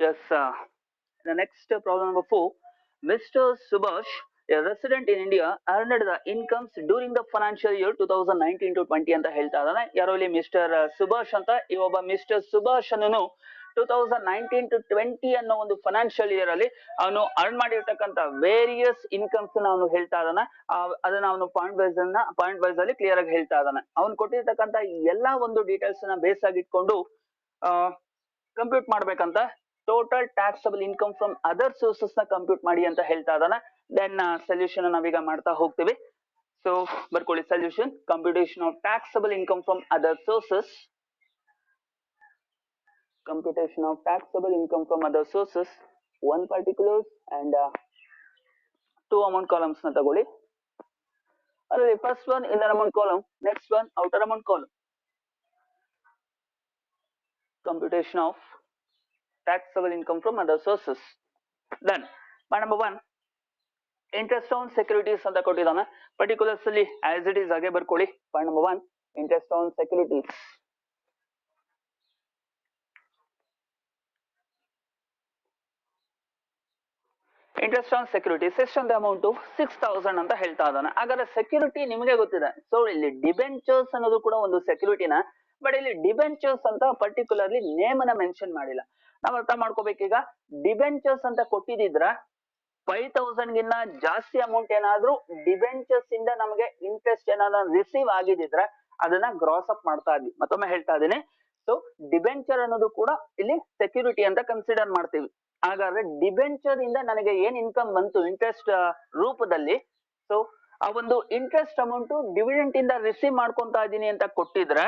Yes, the next problem number 4. Mr. Subhash, a resident in India, earned the incomes during the financial year 2019 to 20 ಅಂತ ಹೇಳ್ತಾ ಇದ್ದಾನೆ. ಯಾರೋ ಇಲ್ಲಿ mister Subhash ಅಂತ, ಈ ಒಬ್ಬ ಮಿಸ್ಟರ್ ಸುಭಾಷ್ ಅನ್ನು 2019 to 20 ಅನ್ನೋ ಒಂದು ಫೈನಾನ್ಷಿಯಲ್ ಇಯರ್ ಅಲ್ಲಿ ಅವನು ಅರ್ನ್ ಮಾಡಿರ್ತಕ್ಕಂಥ ವೇರಿಯಸ್ ಇನ್ಕಮ್ಸ್ ಅವನು ಹೇಳ್ತಾ ಇದ್ದಾನೆ. ಅದನ್ನ ಅವನು ಪಾಯಿಂಟ್ ವೈಸ್ ಅಲ್ಲಿ ಕ್ಲಿಯರ್ ಆಗಿ ಹೇಳ್ತಾ ಇದ್ದಾನೆ. ಅವನು ಕೊಟ್ಟಿರ್ತಕ್ಕಂಥ ಎಲ್ಲಾ ಒಂದು ಡೀಟೇಲ್ಸ್ ನ ಬೇಸ್ ಆಗಿ ಇಟ್ಕೊಂಡು ಕಂಪ್ಯೂಟ್ ಮಾಡ್ಬೇಕಂತ total taxable income from other sources ನ ಕಂಪ್ಯೂಟ್ ಮಾಡಿ ಅಂತ ಹೇಳ್ತಾ ಇದ್ದಾನೆ. ದೆನ್ ಸೊಲ್ಯೂಷನ್ ನಾವೀಗ ಮಾಡ್ತಾ ಹೋಗ್ತೀವಿ. ಸೊ ಬರ್ಕೊಳ್ಳಿ solution. Computation of taxable income from other sources. Computation of taxable income from other sources, one particulars and two amount columns na tagoli. Already first one inner amount column, next one outer amount column. Computation of taxable income from other sources. Then point number 1, interest on securities ಅಂತ ಕೊಟ್ಟಿದ್ದಾನೆ. Particulars ಅಲ್ಲಿ as it is ಹಾಗೆ ಬರ್ಕೊಳ್ಳಿ. Point number 1, interest on securities. Interest on securities ಎಷ್ಟೊಂದು amount 6000 ಅಂತ ಹೇಳ್ತಾ ಇದ್ದಾನೆ. ಹಾಗಾದ್ರೆ ಸೆಕ್ಯೂರಿಟಿ ನಿಮಗೆ ಗೊತ್ತಿದೆ. ಸೊ ಇಲ್ಲಿ ಡಿಬೆಂಚರ್ಸ್ ಅನ್ನೋದು ಕೂಡ ಒಂದು ಸೆಕ್ಯೂರಿಟಿನ, ಬಟ್ ಇಲ್ಲಿ ಡಿಬೆಂಚರ್ಸ್ ಅಂತ ಪರ್ಟಿಕ್ಯುಲರ್ಲಿ ನೇಮ್ ಅನ್ನ ಮೆನ್ಷನ್ ಮಾಡಿಲ್ಲ. ನಾವ್ ಅರ್ಥ ಮಾಡ್ಕೋಬೇಕೀಗ. ಡಿಬೆಂಚರ್ಸ್ ಅಂತ ಕೊಟ್ಟಿದ್ರ 5000 ಗಿನ್ನ ಜಾಸ್ತಿ ಅಮೌಂಟ್ ಏನಾದ್ರೂ ಡಿಬೆಂಚರ್ಸ್ ಇಂದ ನಮಗೆ ಇಂಟ್ರೆಸ್ಟ್ ಏನಾದ್ರು ರಿಸೀವ್ ಆಗಿದ್ರೆ ಅದನ್ನ ಗ್ರಾಸ್ ಅಪ್ ಮಾಡ್ತಾ ಇದ್ವಿ. ಮತ್ತೊಮ್ಮೆ ಹೇಳ್ತಾ ಇದೀನಿ. ಸೊ ಡಿಬೆಂಚರ್ ಅನ್ನೋದು ಕೂಡ ಇಲ್ಲಿ ಸೆಕ್ಯೂರಿಟಿ ಅಂತ ಕನ್ಸಿಡರ್ ಮಾಡ್ತೀವಿ. ಹಾಗಾದ್ರೆ ಡಿಬೆಂಚರ್ ಇಂದ ನನಗೆ ಏನ್ ಇನ್ಕಮ್ ಬಂತು ಇಂಟ್ರೆಸ್ಟ್ ರೂಪದಲ್ಲಿ, ಸೊ ಆ ಒಂದು ಇಂಟ್ರೆಸ್ಟ್ ಅಮೌಂಟ್ ಡಿವಿಡೆಂಟ್ ಇಂದ ರಿಸೀವ್ ಮಾಡ್ಕೊಂತಾ ಇದೀನಿ ಅಂತ ಕೊಟ್ಟಿದ್ರೆ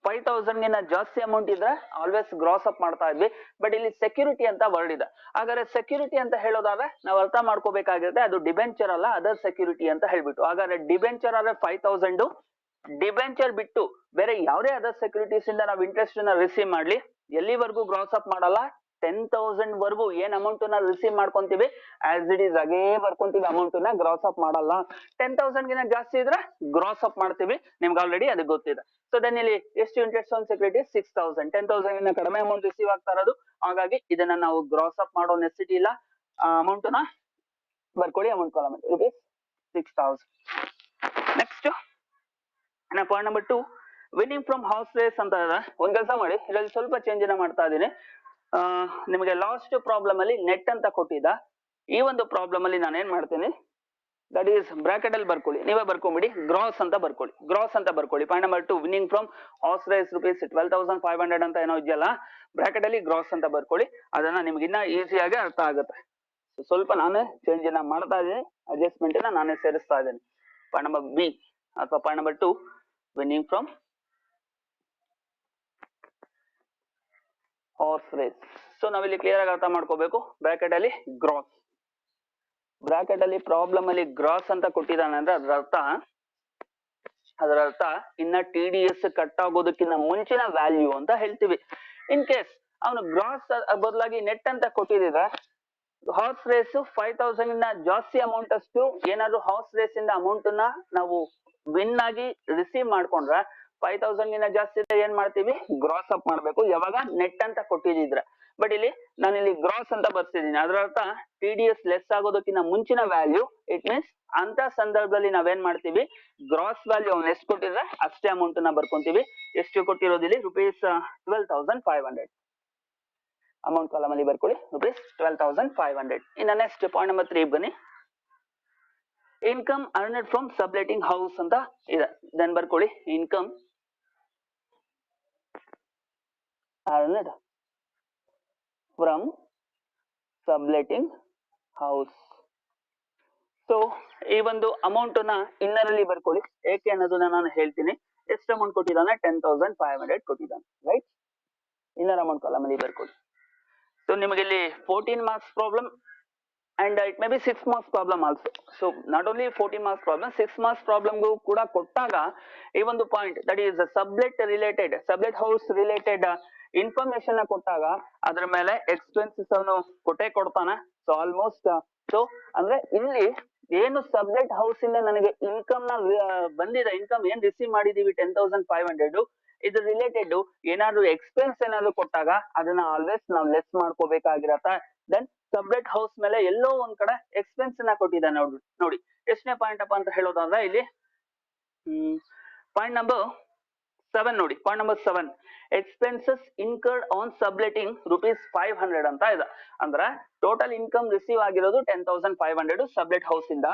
5000 ಗಿನ್ನ ಜಾಸ್ತಿ ಅಮೌಂಟ್ ಇದ್ರೆ ಆಲ್ವೇಸ್ ಗ್ರಾಸ್ ಅಪ್ ಮಾಡ್ತಾ ಇದ್ವಿ. ಬಟ್ ಇಲ್ಲಿ ಸೆಕ್ಯೂರಿಟಿ ಅಂತ ವರ್ಡ್ ಇದೆ. ಹಾಗಾದ್ರೆ ಸೆಕ್ಯೂರಿಟಿ ಅಂತ ಹೇಳೋದಾದ್ರೆ ನಾವು ಅರ್ಥ ಮಾಡ್ಕೋಬೇಕಾಗಿರುತ್ತೆ ಅದು ಡಿಬೆಂಚರ್ ಅಲ್ಲ, ಅದರ್ ಸೆಕ್ಯೂರಿಟಿ ಅಂತ ಹೇಳ್ಬಿಟ್ಟು. ಹಾಗಾದ್ರೆ ಡಿಬೆಂಚರ್ ಆದ್ರೆ 5000, ಡಿಬೆಂಚರ್ ಬಿಟ್ಟು ಬೇರೆ ಯಾವುದೇ ಅದರ್ ಸೆಕ್ಯೂರಿಟೀಸ್ ಇಂದ ನಾವು ಇಂಟ್ರೆಸ್ಟ್ ನ ರಿಸೀವ್ ಮಾಡ್ಲಿ ಎಲ್ಲಿವರೆಗೂ ಗ್ರಾಸ್ ಅಪ್ ಮಾಡಲ್ಲ, 10,000 ವರೆಗೂ ಏನ್ ಅಮೌಂಟ್ ನ ರಿಸೀವ್ ಮಾಡ್ಕೊಂತೀವಿ ಆಸ್ ಇಟ್ ಈಸ್ ಹಾಗೇ ಬರ್ಕೊಂತೀವಿ, ಅಮೌಂಟ್ ನ ಗ್ರಾಸ್ ಅಪ್ ಮಾಡಲ್ಲ. 10,000 ಗಿನ ಜಾಸ್ತಿ ಇದ್ರೆ ಗ್ರಾಸ್ ಅಪ್ ಮಾಡ್ತೀವಿ, ನಿಮ್ಗೆ ಆಲ್ರೆಡಿ ಅದು ಗೊತ್ತಿದೆ. ಸೊ ದೆನ್ ಇಲ್ಲಿ ಎಷ್ಟು ಇಂಟ್ರೆಸ್ಟ್ ಆನ್ ಸೆಕ್ಯೂರಿಟಿ 6000, 10,000 ಗಿನ ಕಡಿಮೆ ಅಮೌಂಟ್ ರಿಸೀವ್ ಆಗ್ತಾ ಇರೋದು. ಹಾಗಾಗಿ ಇದನ್ನ ನಾವು ಗ್ರಾಸ್ ಅಪ್ ಮಾಡೋ ನೆಸಿಟಿ ಇಲ್ಲ. ಅಮೌಂಟ್ ನ ಬರ್ಕೊಳ್ಳಿ amount column rupees 6000. Next point number 2, winning from horse race ಅಂತ ಇದೆ. ಒಂದ್ ಕೆಲಸ ಮಾಡಿ, ಇದರಲ್ಲಿ ಸ್ವಲ್ಪ ಚೇಂಜ್ ಮಾಡ್ತಾ ಇದೀನಿ. ನಿಮಗೆ ಲಾಸ್ಟ್ ಪ್ರಾಬ್ಲಮ್ ಅಲ್ಲಿ ನೆಟ್ ಅಂತ ಕೊಟ್ಟಿದ್ದ. ಈ ಒಂದು ಪ್ರಾಬ್ಲಮ್ ಅಲ್ಲಿ ನಾನು ಏನ್ ಮಾಡ್ತೀನಿ, ದಟ್ ಈಸ್ ಬ್ರಾಕೆಟ್ ಅಲ್ಲಿ ಬರ್ಕೊಳ್ಳಿ, ನೀವೇ ಬರ್ಕೊಂಬಿಡಿ, ಗ್ರಾಸ್ ಅಂತ ಬರ್ಕೊಳ್ಳಿ. ಗ್ರಾಸ್ ಅಂತ ಬರ್ಕೊಳ್ಳಿ. Point number 2, winning from horse race rupees 12,500 ಅಂತ ಏನೋ ಇದೆಯಲ್ಲ, ಬ್ರಾಕೆಟ್ ಅಲ್ಲಿ ಗ್ರಾಸ್ ಅಂತ ಬರ್ಕೊಳ್ಳಿ. ಅದನ್ನ ನಿಮ್ಗೆ ಇನ್ನ ಈಸಿಯಾಗಿ ಅರ್ಥ ಆಗುತ್ತೆ. ಸ್ವಲ್ಪ ನಾನೇ ಚೇಂಜ್ ಮಾಡ್ತಾ ಇದ್ದೀನಿ, ಅಡ್ಜಸ್ಟ್ಮೆಂಟ್ ನಾನೇ ಸೇರಿಸ್ತಾ ಇದ್ದೀನಿ. ಪಾಯಿಂಟ್ ನಂಬರ್ ಬಿ ಅಥವಾ point number 2, winning from horse race. So ನಾವಿಲ್ಲಿ ಕ್ಲಿಯರ್ ಆಗಿ ಅರ್ಥ ಮಾಡ್ಕೋಬೇಕು. ಬ್ರಾಕೆಟ್ ಅಲ್ಲಿ ಗ್ರಾಸ್, ಬ್ರಾಕೆಟ್ ಅಲ್ಲಿ ಪ್ರಾಬ್ಲಮ್ ಅಲ್ಲಿ ಗ್ರಾಸ್ ಅಂತ ಕೊಟ್ಟಿದ್ದಾನೆ ಅಂದ್ರೆ ಅದರ ಅರ್ಥ ಇನ್ನ TDS ಕಟ್ ಆಗೋದಕ್ಕಿಂತ ಮುಂಚಿನ ವ್ಯಾಲ್ಯೂ ಅಂತ ಹೇಳ್ತೀವಿ. ಇನ್ ಕೇಸ್ ಅವನು ಗ್ರಾಸ್ ಬದಲಾಗಿ ನೆಟ್ ಅಂತ ಕೊಟ್ಟಿದ್ರೆ, ಹಾರ್ಸ್ ರೇಸ್ 5000 ಇಂದ ಜಾಸ್ತಿ ಅಮೌಂಟ್ ಅಷ್ಟು ಏನಾದ್ರು ಹಾರ್ಸ್ ರೇಸ್ ಇಂದ ಅಮೌಂಟ್ ನ ನಾವು ವಿನ್ ಆಗಿ ರಿಸೀವ್ ಮಾಡ್ಕೊಂಡ್ರೆ 5000 ಗಿನ್ನ ಜಾಸ್ತಿ ಏನ್ ಮಾಡ್ತೀವಿ, ಗ್ರಾಸ್ ಅಪ್ ಮಾಡ್ಬೇಕು. ಯಾವಾಗ ನೆಟ್ ಅಂತ ಕೊಟ್ಟಿದ್ರೆ. ಬಟ್ ಇಲ್ಲಿ ನಾನು ಇಲ್ಲಿ ಗ್ರಾಸ್ ಅಂತ ಬರ್ತಿದ್ದೀನಿ. ಅದರ ಅರ್ಥ TDS ಲೆಸ್ ಆಗೋದಕ್ಕಿಂತ ಮುಂಚಿನ ವ್ಯಾಲ್ಯೂ. ಇಟ್ ಮೀನ್ಸ್ ಅಂತ ಸಂದರ್ಭದಲ್ಲಿ ನಾವೇನ್ ಮಾಡ್ತೀವಿ, ಗ್ರಾಸ್ ವ್ಯಾಲ್ಯೂ ಅವ್ನು ಎಷ್ಟು ಕೊಟ್ಟಿದ್ರೆ ಅಷ್ಟೇ ಅಮೌಂಟ್ ನ ಬರ್ಕೊಂತೀವಿ. ಎಷ್ಟು ಕೊಟ್ಟಿರೋದಿಲ್ಲಿ ರುಪೀಸ್ 12,500. ಅಮೌಂಟ್ ಕಾಲಮ್ ಅಲ್ಲಿ ಬರ್ಕೊಳ್ಳಿ ರುಪೀಸ್ 12,500. ಇನ್ನು ನೆಕ್ಸ್ಟ್ ಪಾಯಿಂಟ್ ನಂಬರ್ 3 ಬನ್ನಿ. Income earned from subletting house ಅಂತ ಇದೆ. ದೆನ್ ಬರ್ಕೊಳ್ಳಿ income earned from subletting house. So ಈ ಒಂದು ಅಮೌಂಟ್ ನ ಇನ್ನರ್ ಅಲ್ಲಿ ಬರ್ಕೊಳ್ಳಿ. ಏಕೆ ಅನ್ನೋದನ್ನ ನಾನು ಹೇಳ್ತೀನಿ. ಎಷ್ಟು ಅಮೌಂಟ್ ಕೊಟ್ಟಿದ್ದಾನೆ, 10,500 ಕೊಟ್ಟಿದ್ದಾನೆ, ರೈಟ್. ಇನ್ನರ್ ಅಮೌಂಟ್ ಕಾಲಮ್ ಅಲ್ಲಿ ಬರ್ಕೊಳ್ಳಿ. ಸೊ ನಿಮಗೆ ಇಲ್ಲಿ 14 marks problem and it may be 6 marks problem also. So not only 14 marks problem, 6 marks problem ಗೂ ಕೂಡ ಕೊಟ್ಟಾಗ ಈ ಒಂದು point that is sublet house related information ಕೊಟ್ಟಾಗ ಅದ್ರ ಮೇಲೆ ಎಕ್ಸ್ಪೆನ್ಸಸ್ ಅವನು ಕೊಟ್ಟೆ ಕೊಡ್ತಾನೆ. ಸೊ ಆಲ್ಮೋಸ್ಟ್ ಸೊ ಅಂದ್ರೆ ಇಲ್ಲಿ ಏನು ಸಬ್ಲೆಟ್ ಹೌಸ್ ಇಂದ ನನಗೆ ಇನ್ಕಮ್ ನ ಬಂದಿದೆ, ಇನ್ಕಮ್ ಏನ್ ರಿಸೀವ್ ಮಾಡಿದೀವಿ 10,500, ಇದು ರಿಲೇಟೆಡ್ ಏನಾದ್ರು ಎಕ್ಸ್ಪೆನ್ಸ್ ಏನಾದ್ರು ಕೊಟ್ಟಾಗ ಅದನ್ನ ಆಲ್ವೇಸ್ ನಾವು ಲೆಸ್ ಮಾಡ್ಕೋಬೇಕಾಗಿರತ್ತ. ದೆನ್ ಸಬ್ಲೆಟ್ ಹೌಸ್ ಮೇಲೆ ಎಲ್ಲೋ ಒಂದ್ ಕಡೆ ಎಕ್ಸ್ಪೆನ್ಸ್ ನ ಕೊಟ್ಟಿದ್ದಾನೆ ನೋಡಿ. ಎಷ್ಟನೇ ಪಾಯಿಂಟ್ ಅಪ್ಪ ಅಂತ ಹೇಳೋದಾದ್ರೆ ಇಲ್ಲಿ ಪಾಯಿಂಟ್ ನಂಬರ್ 7 ನೋಡಿ. Point number 7 expenses incurred on subletting ₹500 ಅಂತ ಇದೆ. ಅಂದ್ರೆ ಟೋಟಲ್ ಇನ್ಕಮ್ ರಿಸೀವ್ ಆಗಿರೋದು 10,500 ಸಬ್ಲೆಟ್ ಹೌಸ್ ಇಂದ.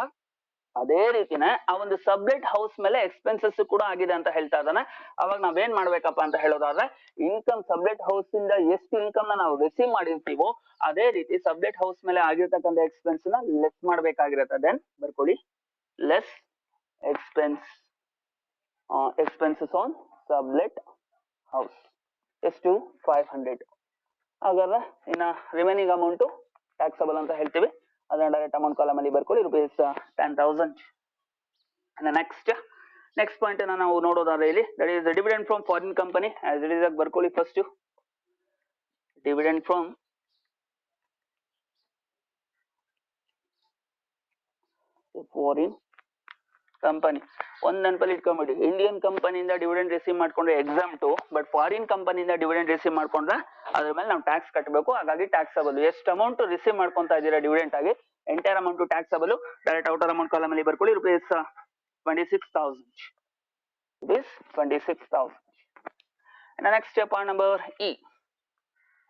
ಅದೇ ರೀತಿನೇ ಆ ಒಂದು ಸಬ್ಲೆಟ್ ಹೌಸ್ ಮೇಲೆ ಎಕ್ಸ್ಪೆನ್ಸಸ್ ಕೂಡ ಆಗಿದೆ ಅಂತ ಹೇಳ್ತಾ ಇದ್ದಾನೆ. ಅವಾಗ ನಾವೇನ್ ಮಾಡ್ಬೇಕಪ್ಪ ಅಂತ ಹೇಳೋದಾದ್ರೆ ಇನ್ಕಮ್ ಸಬ್ಲೆಟ್ ಹೌಸ್ ಇಂದ ಎಷ್ಟು ಇನ್ಕಮ್ ನ ನಾವು ರಿಸೀವ್ ಮಾಡಿರ್ತೀವೋ ಅದೇ ರೀತಿ ಸಬ್ಲೆಟ್ ಹೌಸ್ ಮೇಲೆ ಆಗಿರ್ತಕ್ಕಂಥ ಎಕ್ಸ್ಪೆನ್ಸ್ ನ ಲೆಸ್ ಮಾಡ್ಬೇಕಾಗಿರುತ್ತೆ. ದೆನ್ ಬರ್ಕೊಳ್ಳಿ less expenses on sublet house ಎಷ್ಟು 500. ಹಾಗಾದ್ರೆ ಇನ್ನ ರಿಮೈನಿಂಗ್ ಅಮೌಂಟ್ ಟ್ಯಾಕ್ಸಬಲ್ ಅಂತ ಹೇಳ್ತೀವಿ. ಅದನ್ನ ಡೈರೆಕ್ಟ್ ಅಮೌಂಟ್ ಕಾಲಮ್ ಅಲ್ಲಿ ಬರ್ಕೊಳ್ಳಿ ₹10,000. ನೆಕ್ಸ್ಟ್ ಪಾಯಿಂಟ್ ನಾವು ನೋಡೋದಾದ್ರೆ ಇಲ್ಲಿ that is dividend from foreign company as it is ಬರ್ಕೊಳ್ಳಿ. First dividend from foreign company. ಒಂದ್ ನೆನಪಲ್ಲಿ ಇಟ್ಕೊಂಡ್ಬಿಡಿ, ಇಂಡಿಯನ್ ಕಂಪನಿಯಿಂದ ಡಿವಿಡೆಂಡ್ ರಿಸೀವ್ ಮಾಡ್ಕೊಂಡ್ರೆ ಎಕ್ಸಾಮ್ಟು, ಬಟ್ ಫಾರಿನ್ ಕಂಪನಿಯಿಂದ ಡಿವಿಡೆಂಡ್ ರಿಸೀವ್ ಮಾಡ್ಕೊಂಡ್ರೆ ಅದ್ರ ಮೇಲೆ ನಾವು ಟ್ಯಾಕ್ಸ್ ಕಟ್ಟಬೇಕು. ಹಾಗಾಗಿ ಟ್ಯಾಕ್ಸಬಲ್ ಎಷ್ಟು ಅಮೌಂಟ್ ರಿಸೀವ್ ಮಾಡ್ಕೊಂತಾ ಇದ್ದೀರಾ ಡಿವಿಡೆಂಟ್ ಆಗಿ entire amount taxable. Direct outer amount column ಅಲ್ಲಿ ಬರ್ಕೊಳ್ಳಿ ₹26,000. ₹26,000. ನೆಕ್ಸ್ಟ್ ಪಾಯಿಂಟ್ ನಂಬರ್ ಇ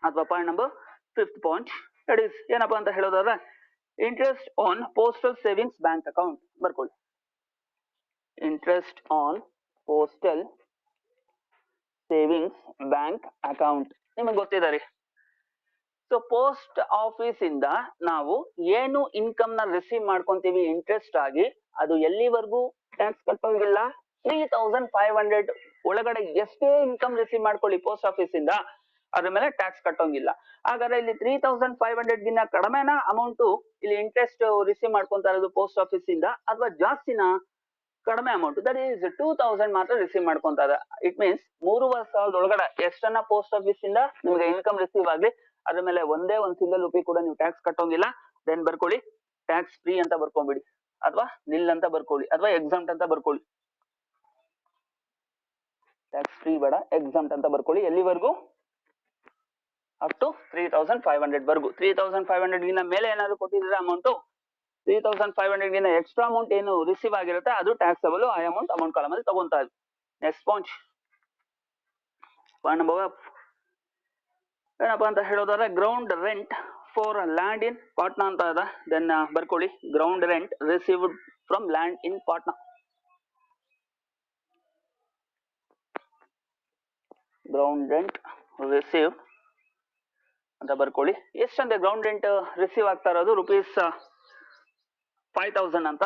ಅಥವಾ point number 5th point that is ಏನಪ್ಪಾ ಅಂತ ಹೇಳೋದಾದ್ರೆ interest on postal savings bank account ಬರ್ಕೊಳ್ಳಿ. Interest on postal savings bank account ನಿಮಗೆ ಗೊತ್ತಿದೆ ರೀ. ಸೊ ಪೋಸ್ಟ್ ಆಫೀಸ್ ಇಂದ ನಾವು ಏನು ಇನ್ಕಮ್ ನ ರಿಸೀವ್ ಮಾಡ್ಕೊಂತೀವಿ ಇಂಟ್ರೆಸ್ಟ್ ಆಗಿ, ಅದು ಎಲ್ಲಿವರೆಗೂ ಟ್ಯಾಕ್ಸ್ ಕಟ್ಟೋಂಗಿಲ್ಲ. 3,500 ಒಳಗಡೆ ಎಷ್ಟೇ ಇನ್ಕಮ್ ರಿಸೀವ್ ಮಾಡ್ಕೊಳ್ಳಿ ಪೋಸ್ಟ್ ಆಫೀಸ್ ಇಂದ ಅದ್ರ ಮೇಲೆ ಟ್ಯಾಕ್ಸ್ ಕಟ್ಟೋಂಗಿಲ್ಲ. ಹಾಗಾದ್ರೆ ಇಲ್ಲಿ 3,500 ಗಿನ್ನ ಕಡಿಮೆನ ಅಮೌಂಟ್ ಇಲ್ಲಿ ಇಂಟ್ರೆಸ್ಟ್ ರಿಸೀವ್ ಮಾಡ್ಕೊಂತ ಇರೋದು ಪೋಸ್ಟ್ ಆಫೀಸ್ ಇಂದ ಅಥವಾ ಜಾಸ್ತಿನ? ಕಡಿಮೆ ಅಮೌಂಟ್ ದಟ್ ಈಸ್ 2,000 ಮಾತ್ರ ರಿಸೀವ್ ಮಾಡ್ಕೊಂತ ಇದೆ. ಇಟ್ ಮೀನ್ಸ್ 3,500 ಒಳಗಡೆ ಎಷ್ಟನ್ನ ಪೋಸ್ಟ್ ಆಫೀಸ್ ಇಂದ ನಿಮ್ಗೆ ಇನ್ಕಮ್ ರಿಸೀವ್ ಆಗ್ಲಿ ಅದ್ರ ಮೇಲೆ ಒಂದೇ ಒಂದು ಸಿಂಗಲ್ ರೂಪಿ ಕೂಡ ನೀವು ಟ್ಯಾಕ್ಸ್ ಕಟ್ಟೋಂಗಿಲ್ಲ. ದೆನ್ ಬರ್ಕೊಳ್ಳಿ ಟ್ಯಾಕ್ಸ್ ಫ್ರೀ ಅಂತ ಬರ್ಕೊಂಡ್ಬಿಡಿ, ಅಥವಾ ನಿಲ್ ಅಂತ ಬರ್ಕೊಳ್ಳಿ, ಅಥವಾ ಎಕ್ಸಾಮ್ಟ್ ಅಂತ ಬರ್ಕೊಳ್ಳಿ. ಟ್ಯಾಕ್ಸ್ ಫ್ರೀ ಬೇಡ, ಎಕ್ಸಾಮ್ಟ್ ಅಂತ ಬರ್ಕೊಳ್ಳಿ. ಎಲ್ಲಿವರೆಗೂ? ಅಪ್ ಟು 3,500 ವರ್ಗು. 3,500 ಗಿನ್ನ ಮೇಲೆ ಏನಾದ್ರು ಕೊಟ್ಟಿದ್ರೆ ಅಮೌಂಟ್ 3,500 ಗಿನ್ನ ಎಕ್ಸ್ಟ್ರಾ ಅಮೌಂಟ್ ಏನು ರಿಸೀವ್ ಆಗಿರುತ್ತೆ ಅದು ಟ್ಯಾಕ್ಸಬಲ್. ಆ ಅಮೌಂಟ್ ಕಾಲಮ್ ಅಲ್ಲಿ ತಗೊಂತಾ ಇದೆ. ನೆಕ್ಸ್ಟ್ ಪಾಯಿಂಟ್ ನಂಬರ್ ಏನಪ್ಪಾ ಅಂತ ಹೇಳೋದಾದ್ರೆ ground rent for land in Patna ಅಂತ ಇದೆ. ದೆನ್ ಬರ್ಕೊಳ್ಳಿ ground rent received from land in Patna. Ground rent receive ಅಂತ ಬರ್ಕೊಳ್ಳಿ. ಎಷ್ಟಂದ್ರೆ ಗ್ರೌಂಡ್ ರೆಂಟ್ ರಿಸೀವ್ ಆಗ್ತಾ ಇರೋದು ₹5,000 ಅಂತ.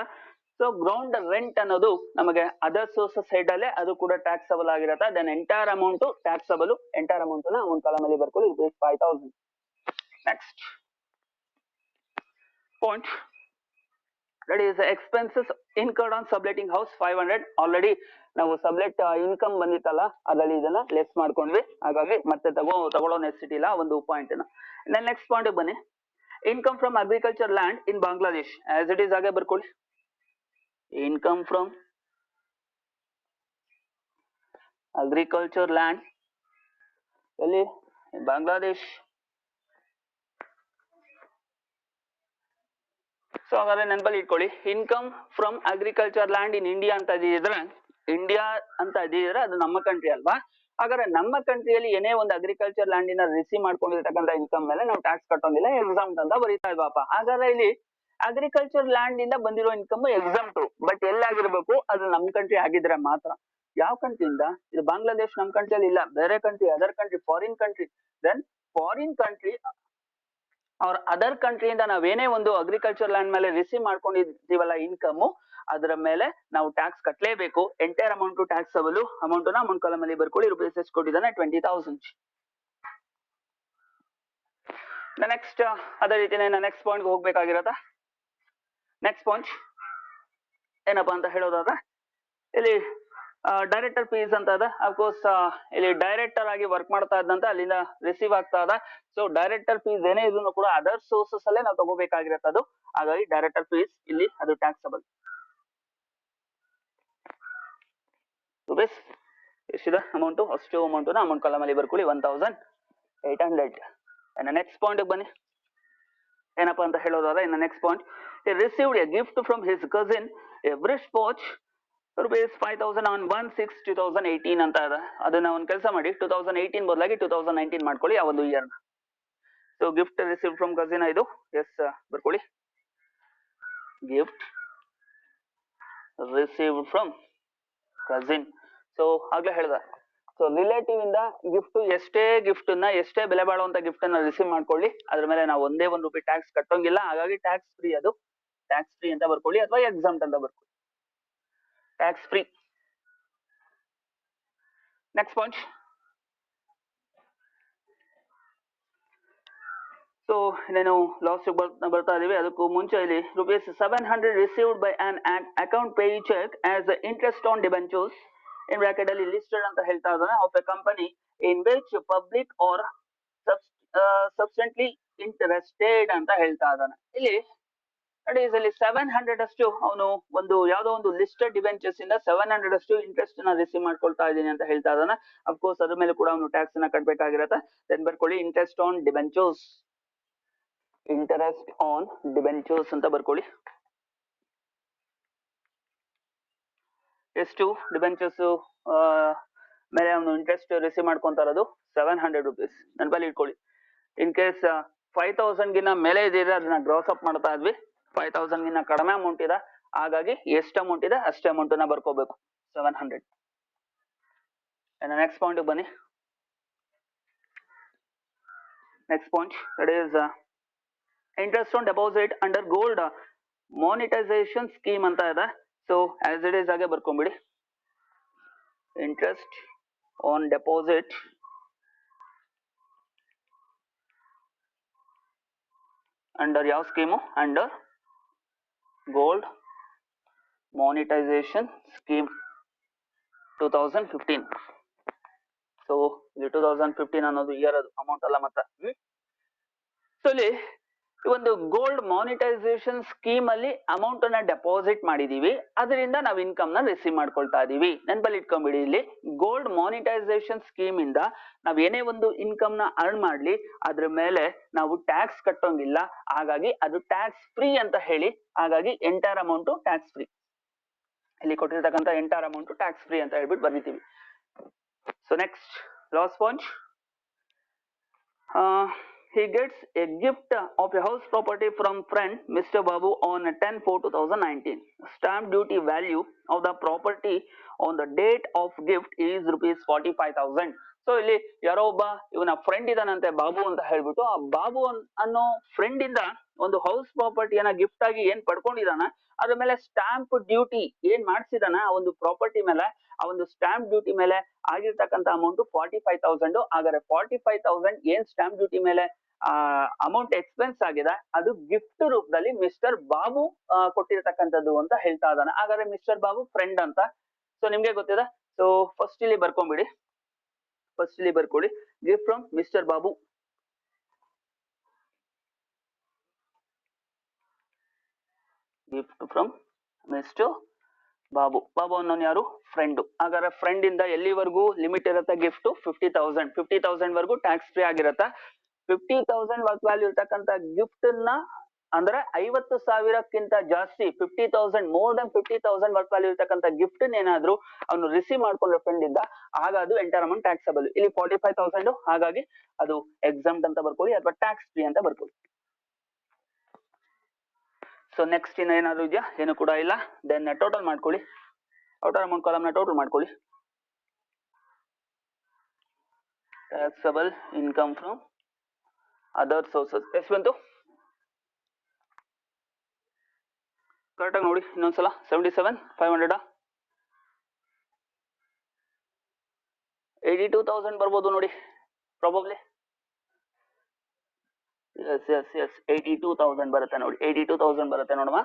ಸೊ ಗ್ರೌಂಡ್ ರೆಂಟ್ ಅನ್ನೋದು ನಮಗೆ ಅದರ್ ಸೋರ್ಸಸ್ ಸೈಡ್ ಅಲ್ಲೇ ಅದು ಕೂಡ ಟ್ಯಾಕ್ಸಬಲ್ ಆಗಿರುತ್ತೆ. Then entire amount taxable. Entire amount ನ ಅಮೌಂಟ್ ಕಾಲಮ್ ಅಲ್ಲಿ ಬರ್ಕೊಳ್ಳಿ ₹5,000. Next point that is expenses incurred on subletting house 500. Already ನಾವು ಸಬ್ಲೆಟ್ ಇನ್ಕಮ್ ಬಂದಿತ್ತಲ್ಲ ಅದರಲ್ಲಿ ಇದನ್ನ ಲೆಸ್ ಮಾಡ್ಕೊಂಡ್ವಿ, ಹಾಗಾಗಿ ಮತ್ತೆ ತಗೊಳ್ಳೋ ನೆಸಿಟಿ ಇಲ್ಲ ಒಂದು ಪಾಯಿಂಟ್ ನ. ನೆಕ್ಸ್ಟ್ ಪಾಯಿಂಟ್ ಬನ್ನಿ, income from agriculture land in Bangladesh as it is ಹಾಗೆ ಬರ್ಕೊಳ್ಳಿ. ಇನ್ಕಮ್ ಫ್ರಮ್ ಅಗ್ರಿಕಲ್ಚರ್ ಲ್ಯಾಂಡ್ ಎಲ್ಲಿ? ಬಾಂಗ್ಲಾದೇಶ್. ಸೊ ಹಾಗಾದ್ರೆ ನೆನಪಲ್ಲಿ ಇಟ್ಕೊಳ್ಳಿ, income from agriculture land in India ಅಂತ ಇದ್ರೆ ಅದು ನಮ್ಮ ಕಂಟ್ರಿ ಅಲ್ವಾ? ಹಾಗಾದ್ರೆ ನಮ್ಮ ಕಂಟ್ರಿಯಲ್ಲಿ ಏನೇ ಒಂದು ಅಗ್ರಿಕಲ್ಚರ್ ಲ್ಯಾಂಡ್ ಇನ ರಿಸೀವ್ ಮಾಡ್ಕೊಂಡಿರ್ತಕ್ಕಂಥ ಇನ್ಕಮ್ ಮೇಲೆ ನಾವು ಟ್ಯಾಕ್ಸ್ ಕಟ್ಟೋಂಗಿಲ್ಲ, ಎಕ್ಸಾಮ್ಟ್ ಅಂತ ಬರೀತಾ ಇಲ್ವಾಪ. ಹಾಗಾದ್ರೆ ಇಲ್ಲಿ ಅಗ್ರಿಕಲ್ಚರ್ ಲ್ಯಾಂಡ್ ಇಂದ ಬಂದಿರೋ ಇನ್ಕಮ್ ಎಕ್ಸಾಮ್ಟ್, ಬಟ್ ಎಲ್ಲಾಗಿರ್ಬೇಕು ಅದು ನಮ್ಮ ಕಂಟ್ರಿ ಆಗಿದ್ರೆ ಮಾತ್ರ. ಯಾವ ಕಂಟ್ರಿಯಿಂದ? ಇದು ಬಾಂಗ್ಲಾದೇಶ್ ನಮ್ಮ ಕಂಟ್ರಿಯಲ್ಲಿ ಇಲ್ಲ, ಬೇರೆ country, other country, foreign country. Then foreign country ಅವ್ರ ಅದರ್ ಕಂಟ್ರಿಯಿಂದ ನಾವೇನೇ ಒಂದು ಅಗ್ರಿಕಲ್ಚರ್ ಲ್ಯಾಂಡ್ ಮೇಲೆ ರಿಸೀವ್ ಮಾಡ್ಕೊಂಡಿರ್ತೀವಲ್ಲ ಇನ್ಕಮ್, ಅದರ ಮೇಲೆ ನಾವು ಟ್ಯಾಕ್ಸ್ ಕಟ್ಟಲೇಬೇಕು. Entire amount taxable. ಅಮೌಂಟ್ ನ ಅಮೌಂಟ್ ಕಾಲಮ್ ಅಲ್ಲಿ ಬರ್ಕೊಳ್ಳಿ. ರೂಪೀಸ್ ಎಷ್ಟು ಕೊಟ್ಟಿದ್ದಾನೆ? 20,000. ನೆಕ್ಸ್ಟ್ ಅದೇ ರೀತಿನೇ ನೆಕ್ಸ್ಟ್ ಪಾಯಿಂಟ್ ಹೋಗ್ಬೇಕಾಗಿರತ್ತ. ನೆಕ್ಸ್ಟ್ ಪಾಯಿಂಟ್ ಏನಪ್ಪಾ ಅಂತ ಹೇಳೋದಾದ್ರೆ ಇಲ್ಲಿ ಡೈರೆಕ್ಟರ್ ಫೀಸ್ ಅಂತ ಇದೆ. ಅಫ್ಕೋರ್ಸ್ ಇಲ್ಲಿ ಡೈರೆಕ್ಟರ್ ಆಗಿ ವರ್ಕ್ ಮಾಡ್ತಾ ಇದ್ದಂತ ಅಲ್ಲಿಂದ ರಿಸೀವ್ ಆಗ್ತಾ ಇದೆ. ಸೊ ಡೈರೆಕ್ಟರ್ ಫೀಸ್ ಏನೇ ಇದನ್ನು ಕೂಡ ಅದರ್ ಸೋರ್ಸಸ್ ಅಲ್ಲೇ ನಾವು ತಗೋಬೇಕಾಗಿರತ್ತೆ ಅದು. ಹಾಗಾಗಿ ಡೈರೆಕ್ಟರ್ ಫೀಸ್ ಇಲ್ಲಿ ಅದು ಟ್ಯಾಕ್ಸಬಲ್. ಎಷ್ಟಿದೆ ಅಮೌಂಟು? ಅಷ್ಟು ಅಮೌಂಟನ್ನ ಅಮೌಂಟ್ ಕಾಲಮ್ ಅಲ್ಲಿ ಬರ್ಕೊಳ್ಳಿ 1800. ಇನ್ನು ನೆಕ್ಸ್ಟ್ ಪಾಯಿಂಟ್ ಬನ್ನಿ. ಏನಪ್ಪಾ ಅಂತ ಹೇಳೋದಾದ್ರೆ ಇನ್ನು next point, he received a gift from his cousin a wrist watch rupees 5000 on 1/6/2018 ಅಂತ ಇದೆ. ಅದನ್ನ ಒಂದು ಕೆಲಸ ಮಾಡಿ 2018 ಬದಲಾಗಿ 2019 ಮಾಡ್ಕೊಳ್ಳಿ ಆ ಒಂದು year. So gift received from cousin ಇದು ಎಸ್ ಬರ್ಕೊಳ್ಳಿ, gift received from cousin. So ಆಗ್ಲೇ ಹೇಳ್ದ, ಸೊ ರಿಲೇಟಿವ್ ಇಂದ ಗಿಫ್ಟ್ ಎಷ್ಟೇ ಬೆಲೆ ಬಾಳುವಂತ ಗಿಫ್ಟ್ ಅನ್ನ ರಿಸೀವ್ ಮಾಡ್ಕೊಳ್ಳಿ, ಅದ್ರ ಮೇಲೆ ನಾವು ಒಂದೇ ಒಂದು ರೂಪಾಯಿ ಟ್ಯಾಕ್ಸ್ ಕಟ್ಟೋಂಗಿಲ್ಲ, ಹಾಗಾಗಿ ಟ್ಯಾಕ್ಸ್ ಫ್ರೀ, ಅದು ಟ್ಯಾಕ್ಸ್ ಫ್ರೀ ಅಂತ ಬರ್ಕೊಳ್ಳಿ ಅಥವಾ ಎಕ್ಸಾಮ್ಟ್ ಅಂತ ಬರ್ಕೊಳ್ಳಿ, tax free. Next point, so ಇನ್ನೇನು ಲಾಸ್ಟ್ ಬರ್ತಾ ಇದೀವಿ. ಅದಕ್ಕೂ ಮುಂಚೆ ಇಲ್ಲಿ ₹700 received by on account pay cheque as interest on debentures in bracket ಅಲ್ಲಿ ಲಿಸ್ಟೆಡ್ ಅಂತ ಹೇಳ್ತಾ ಇದ್ದಾನೆ of a company in which public are substantially interested ಅಂತ ಹೇಳ್ತಾ ಇದ್ದಾನೆ. ಇಲ್ಲಿ ಇಲ್ಲಿ 700 ಅಷ್ಟು ಅವನು ಒಂದು ಯಾವ್ದೋ ಒಂದು ಲಿಸ್ಟೆಡ್ ಡಿಬೆಂಚರ್ಸ್ ಇಂದ 700 ಅಷ್ಟು ಇಂಟ್ರೆಸ್ಟ್ ನ ರಿಸೀವ್ ಮಾಡ್ಕೊಳ್ತಾ ಇದ್ದೀನಿ ಅಂತ ಹೇಳ್ತಾ ಇದ್ದಾನೆ. ಅಫ್ಕೋರ್ಸ್ ಅದ್ರ ಮೇಲೆ ಕೂಡ ಅವನು ಟ್ಯಾಕ್ಸ್ ನ ಕಟ್ಟಬೇಕಾಗಿರತ್ತೆ. ದೆನ್ ಬರ್ಕೊಳ್ಳಿ interest on debentures, interest on debentures ಅಂತ ಬರ್ಕೊಳ್ಳಿ. ಎಷ್ಟು ಡಿಬೆಂಚರ್ಸ್ ಮೇಲೆ ಅವನು ಇಂಟ್ರೆಸ್ಟ್ ರಿಸೀವ್ ಮಾಡ್ಕೊಂತ ಇರೋದು? 700 rupees. ನೆನಪಲ್ಲಿ ಇಟ್ಕೊಳ್ಳಿ. ಇನ್ ಕೇಸ್ 5000 ಗಿನ್ನ ಮೇಲೆ ಇದ್ರೆ ಅದನ್ನ ಗ್ರಾಸ್ ಅಪ್ ಮಾಡ್ತಾ ಇದ್ವಿ, 5000 ಗಿನ್ನ ಕಡಿಮೆ ಅಮೌಂಟ್ ಇದೆ, ಹಾಗಾಗಿ ಎಷ್ಟು ಅಮೌಂಟ್ ಇದೆ ಅಷ್ಟೇ ಅಮೌಂಟ್ ನ ಬರ್ಕೋಬೇಕು, 700. ನೆಕ್ಸ್ಟ್ ಪಾಯಿಂಟ್ ಬನ್ನಿ. Next point that is interest on deposit under gold monetisation scheme ಅಂತ ಇದೆ. ಸೊ ಆಸ್ ಇಟ್ ಈಸ್ ಆಗಿ ಬರ್ಕೊಂಡ್ಬಿಡಿ, ಇಂಟ್ರೆಸ್ಟ್ ಆನ್ ಡೆಪಾಸಿಟ್ ಅಂಡರ್ ಯಾವ scheme? Under gold monetisation scheme 2015. So ಇಲ್ಲಿ 2015 ಅನ್ನೋದು ಇಯರ್, ಅದು ಅಮೌಂಟ್ ಅಲ್ಲ ಮತ್ತೆ. ಸೊ ಇಲ್ಲಿ ಒಂದು ಗೋಲ್ಡ್ ಮಾನಿಟೈಸೇಷನ್ ಸ್ಕೀಮ್ ಅಲ್ಲಿ ಅಮೌಂಟ್ ಅನ್ನ ಡೆಪಾಸಿಟ್ ಮಾಡಿದೀವಿ, ಅದರಿಂದ ನಾವು ಇನ್ಕಮ್ ನ ರಿಸೀವ್ ಮಾಡ್ಕೊಳ್ತಾ ಇದೀವಿ. ನೆನಪಲ್ಲಿ ಇಟ್ಕೊಂಡ್ಬಿಡಿ, ಇಲ್ಲಿ ಗೋಲ್ಡ್ ಮಾನಿಟೈಸೇಷನ್ ಸ್ಕೀಮ್ ಇಂದ ನಾವ್ ಏನೇ ಒಂದು ಇನ್ಕಮ್ ನ ಅರ್ನ್ ಮಾಡ್ಲಿ ಅದ್ರ ಮೇಲೆ ನಾವು ಟ್ಯಾಕ್ಸ್ ಕಟ್ಟೋಂಗಿಲ್ಲ, ಹಾಗಾಗಿ ಅದು ಟ್ಯಾಕ್ಸ್ ಫ್ರೀ ಅಂತ ಹೇಳಿ, ಹಾಗಾಗಿ ಎಂಟೈರ್ ಅಮೌಂಟ್ ಟ್ಯಾಕ್ಸ್ ಫ್ರೀ. ಇಲ್ಲಿ ಕೊಟ್ಟಿರ್ತಕ್ಕಂಥ ಎಂಟೈರ್ ಅಮೌಂಟ್ ಟ್ಯಾಕ್ಸ್ ಫ್ರೀ ಅಂತ ಹೇಳ್ಬಿಟ್ಟು ಬರೀತೀವಿ. So next last point, he gets a gift of a house property from friend Mr. Babu on 10/4/2019. Stamp duty value of the property on the date of gift is ₹45,000. So ಇಲ್ಲಿ ಯಾರೋ ಒಬ್ಬ ಇವನ friend ಇದಾನಂತೆ, Babu ಅಂತ ಹೇಳ್ಬಿಟ್ಟು, ಆ ಬಾಬು ಅನ್ನೋ friend ಇಂದ ಒಂದು ಹೌಸ್ ಪ್ರಾಪರ್ಟಿಯನ್ನ ಗಿಫ್ಟ್ ಆಗಿ ಏನ್ ಪಡ್ಕೊಂಡಿದಾನ ಅದ್ರ ಮೇಲೆ ಸ್ಟಾಂಪ್ ಡ್ಯೂಟಿ ಏನ್ ಮಾಡ್ಸಿದಾನ ಆ ಒಂದು ಪ್ರಾಪರ್ಟಿ ಮೇಲೆ, ಆ ಒಂದು ಸ್ಟಾಂಪ್ ಡ್ಯೂಟಿ ಮೇಲೆ ಆಗಿರ್ತಕ್ಕಂಥ ಅಮೌಂಟ್ 45,000. ಹಾಗಾದ್ರೆ 45,000 ಏನ್ ಸ್ಟಾಂಪ್ ಡ್ಯೂಟಿ ಮೇಲೆ ಅಮೌಂಟ್ ಎಕ್ಸ್ಪೆನ್ಸ್ ಆಗಿದೆ ಅದು ಗಿಫ್ಟ್ ರೂಪದಲ್ಲಿ ಮಿಸ್ಟರ್ ಬಾಬು ಕೊಟ್ಟಿರ್ತಕ್ಕಂಥದ್ದು ಅಂತ ಹೇಳ್ತಾ ಇದ್ದಾನೆ. ಹಾಗಾದ್ರೆ ಮಿಸ್ಟರ್ ಬಾಬು ಫ್ರೆಂಡ್ ಅಂತ ಸೊ ನಿಮ್ಗೆ ಗೊತ್ತಿದೆ. ಸೊ ಫಸ್ಟ್ ಇಲ್ಲಿ ಬರ್ಕೊಂಡ್ಬಿಡಿ, ಫಸ್ಟ್ ಇಲ್ಲಿ ಬರ್ಕೊಳ್ಳಿ, gift from mister Babu. Gift from mister Babu. Babu ಅನ್ನೋನು ಯಾರು? ಫ್ರೆಂಡ್. ಹಾಗಾದ್ರೆ ಫ್ರೆಂಡ್ ಇಂದ ಎಲ್ಲಿವರೆಗೂ ಲಿಮಿಟ್ ಇರುತ್ತೆ ಗಿಫ್ಟ್? 50,000. 50,000 ವರೆಗೂ ಟ್ಯಾಕ್ಸ್ ಫ್ರೀ ಆಗಿರತ್ತೆ. 50,000 ವರ್ತ್ ವ್ಯಾಲ್ಯೂ ಇರ್ತಕ್ಕಂಥ ಗಿಫ್ಟ್ ನ ಅಂದ್ರೆ 50,000ಕ್ಕಿಂತ ಜಾಸ್ತಿ 50,000 ಮೋರ್ ದನ್ 50,000 ವರ್ತ್ ವ್ಯಾಲ್ಯೂ ಇರ್ತಕ್ಕಂಥ ಗಿಫ್ಟ್ ಏನಾದ್ರು ಅವನು ರಿಸೀವ್ ಮಾಡ್ಕೊಂಡ್ರೆ ಫ್ರೆಂಡ್ ಇಂದ, ಆಗ ಅದು ಎಂಟರ್ ಅಮೌಂಟ್ ಟ್ಯಾಕ್ಸಬಲ್. ಇಲ್ಲಿ 45,000, ಹಾಗಾಗಿ ಅದು ಎಕ್ಸಾಮ್ಟ್ ಅಂತ ಬರ್ಕೊಳ್ಳಿ ಅಥವಾ ಟ್ಯಾಕ್ಸ್ ಫ್ರೀ ಅಂತ ಬರ್ಕೊಳ್ಳಿ. ಸೊ ನೆಕ್ಸ್ಟ್ ಇನ್ನ ಏನಾದ್ರು ಇದೆಯಾ? ಏನು ಕೂಡ ಇಲ್ಲ. ದೆನ್ ಟೋಟಲ್ ಮಾಡ್ಕೊಳ್ಳಿ, ಔಟರ್ ಅಮೌಂಟ್ ಕಾಲಮ್ ನ ಟೋಟಲ್ ಮಾಡ್ಕೊಳ್ಳಿ. Taxable income from other sources ಎಷ್ಟು ಬಂತು? ಕರೆಕ್ಟ್ ಆಗಿ ನೋಡಿ ಇನ್ನೊಂದ್ಸಲ. 77,500 82,000 ಬರ್ಬೋದು ನೋಡಿ ಪ್ರಾಬಬ್ಲಿ. ಎಸ್ 82,000 ಬರುತ್ತೆ ನೋಡಿ, 82,000 ಬರುತ್ತೆ ನೋಡಮ್ಮ.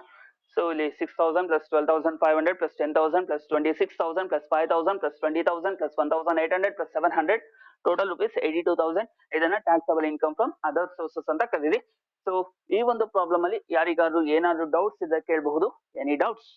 ಸೊ ಇಲ್ಲಿ 6,000 plus 12,500 plus 10,000 plus 26,000 plus 5,000 plus 20,000 plus 1,800 plus 700 total rupees 82,000. ಇದನ್ನ taxable income from other sources ಅಂತ ಕರೀರಿ. ಸೊ ಈ ಒಂದು ಪ್ರಾಬ್ಲಮ್ ಅಲ್ಲಿ ಯಾರಿಗಾದ್ರೂ ಏನಾದ್ರು ಡೌಟ್ಸ್ ಇದ್ರೆ ಕೇಳಬಹುದು. Any doubts?